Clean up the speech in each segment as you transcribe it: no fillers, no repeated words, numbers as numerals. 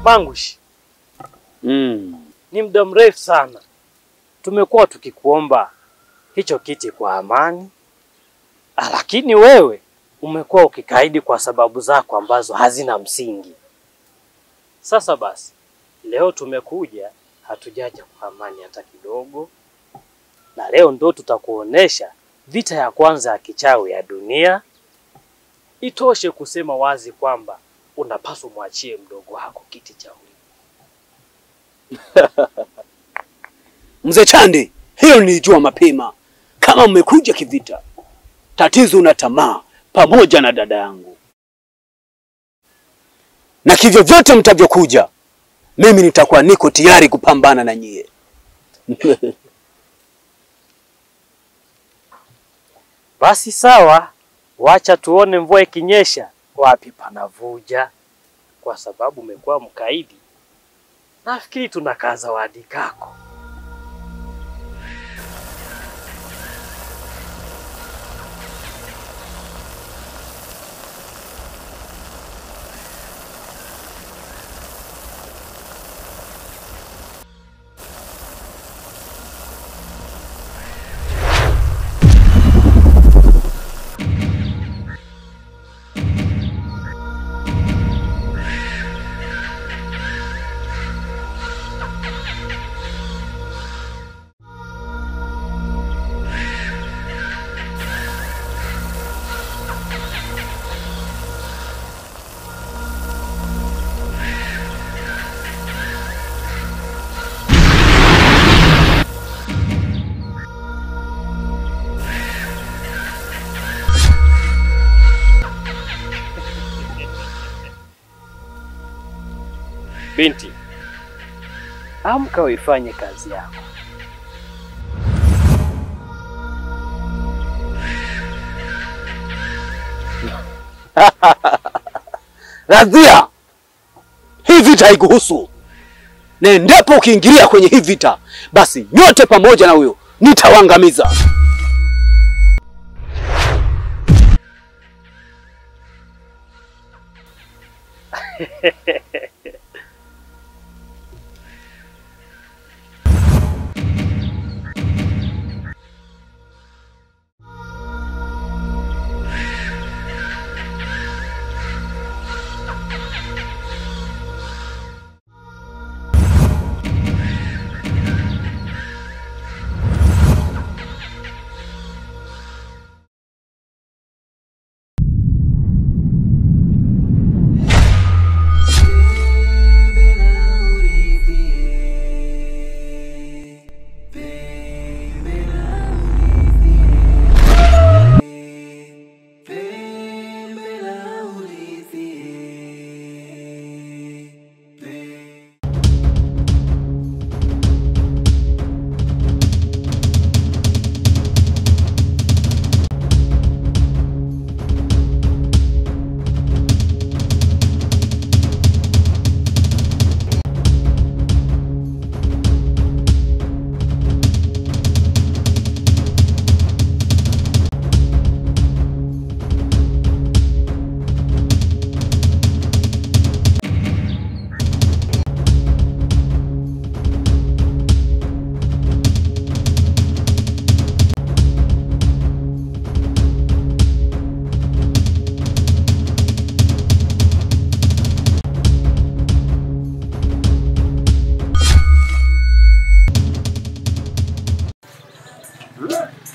Mangushi. Ni muda mrefu sana tumekuwa tukikuomba hicho kiti kwa amani. Lakini wewe umekuwa ukikaidi kwa sababu zako ambazo hazina msingi. Sasa basi, leo tumekuja, hatujaja kwa amani hata kidogo. Na leo ndo tutakuonesha vita ya kwanza ya kichawi ya dunia. Itoshe kusema wazi kwamba unapaswa muachie mdogo wako kiti cha urithi. Mzee Chande, hiyo nilijua mapema. Kama mmekuja kivita, tatizo na tamaa pamoja na dada yangu. Na kivyo vyote mtavyokuja, mimi nitakuwa niko tayari kupambana na nyie. Basi sawa, wacha tuone mvua ikinyesha wapi panavuja. Kwa sababu umekuwa mkaidi, nafikiri tunakaa zawadi kako. Binti, amka uifanye kazi yako. Radhia, hii vita haikuhusu. Na endapo ukiingilia kwenye hii vita, basi nyote pamoja na huyo nitawaangamiza.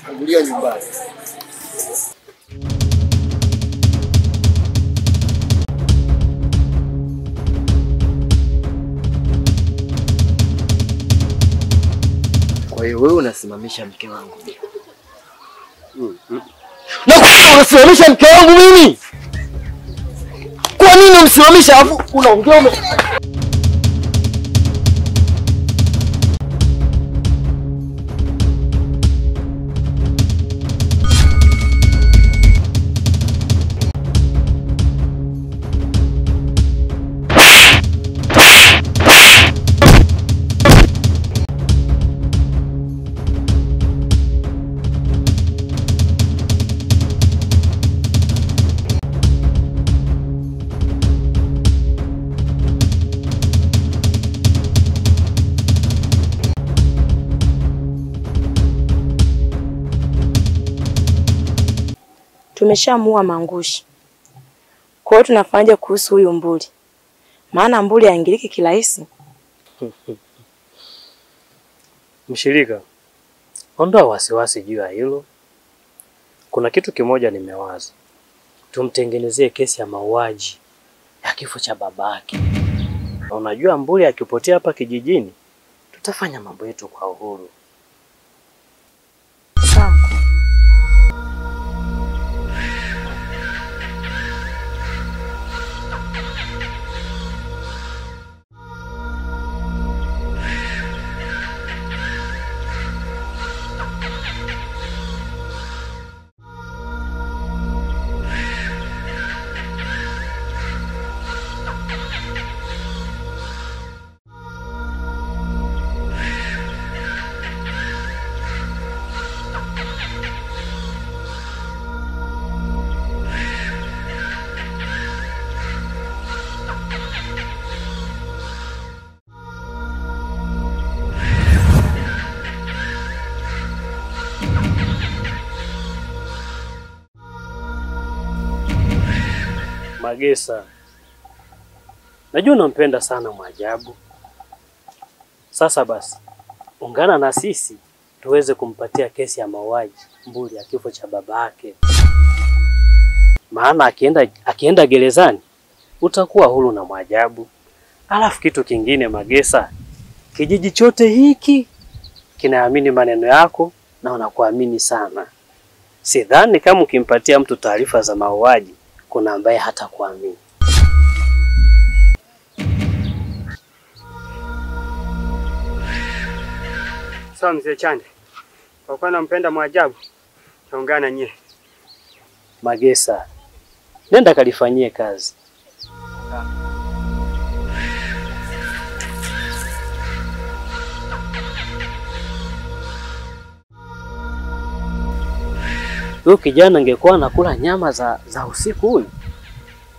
Angulia nyumbani. Kwa hiyo wewe unasimamisha mke wangu. Na kwa nini unasimamisha mke wangu mimi? Kwa nini umsimamisha afu unaongea tumeshamuua Mangushi. Kwa hiyo tunafanyaje kuhusu huyu Mbuli? Maana Mbuli haingiliki kirahisi. Mshirika, ondoa wasiwasi juu ya hilo. Kuna kitu kimoja nimewaza. Tumtengenezee kesi ya mauaji ya kifo cha babake. Na unajua Mbuli akipotea hapa kijijini, tutafanya mambo yetu kwa uhuru. Sawa. Magesa, najua unampenda sana Mwajabu. Sasa basi, ungana na sisi tuweze kumpatia kesi ya mauaji Mbuli ya kifo cha babake. Maana akienda gerezani utakuwa huru na Mwajabu. Alafu kitu kingine Magesa, kijiji chote hiki kinaamini maneno yako na wanakuamini sana. Sidhani kama ukimpatia mtu taarifa za mauaji kuna ambaye hata kuamini. Sawa mzee Chande. Kwa kuwa nampenda Mwajabu, taungana nyie. Magesa, nenda kalifanyie kazi. Huyu kijana angekuwa anakula nyama za usiku huyu,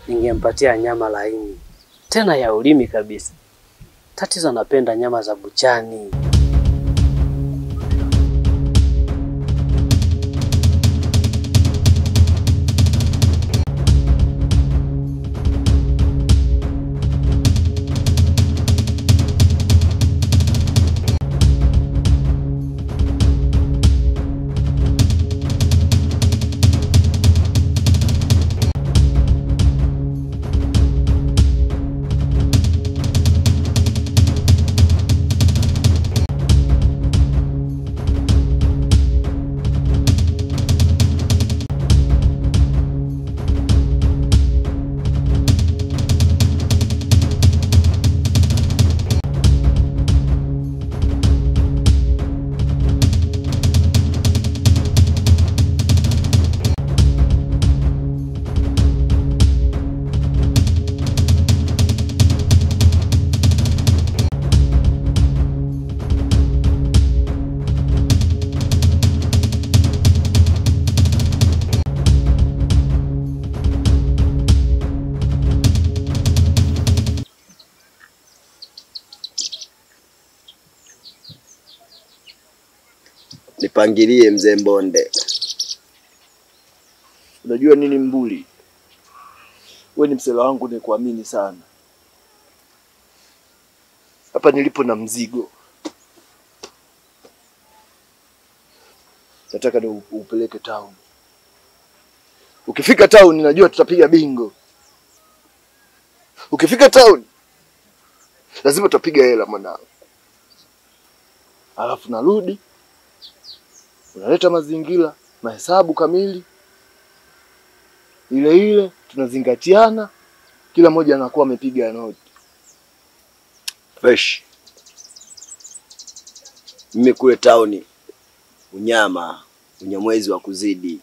ningempatia nyama laini tena ya ulimi kabisa. Tatizo anapenda nyama za buchani. Nipangilie mzee Mbonde. Unajua nini Mbuli? Wewe ni msela wangu ni kuamini sana. Hapa nilipo na mzigo. Nataka ni upeleke town. Ukifika town najua tutapiga bingo. Ukifika town lazima tutapiga hela mwanangu. Alafu narudi. Unaleta mazingira, mahesabu kamili. Ile tunazingatiana, kila mmoja anakuwa amepiga noti. Fresh. Mimi kule town unyamwezi wa kuzidi.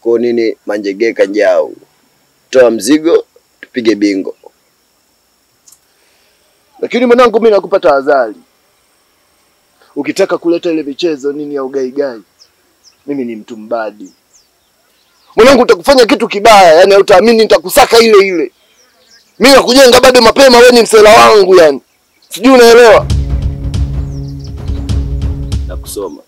Kwa nini manjegeka njao? Toa mzigo, tupige bingo. Lakini mwanangu mimi nakupa tahadhari. Ukitaka kuleta ile michezo nini ya ugaigai, mimi ni mtu mbadi. Mwanangu utakufanya kitu kibaya, yani utaamini nitakusaka ile. Mimi nakujenga bado mapema, wewe ni msela wangu yani. Sijui unaelewa? Na kusoma.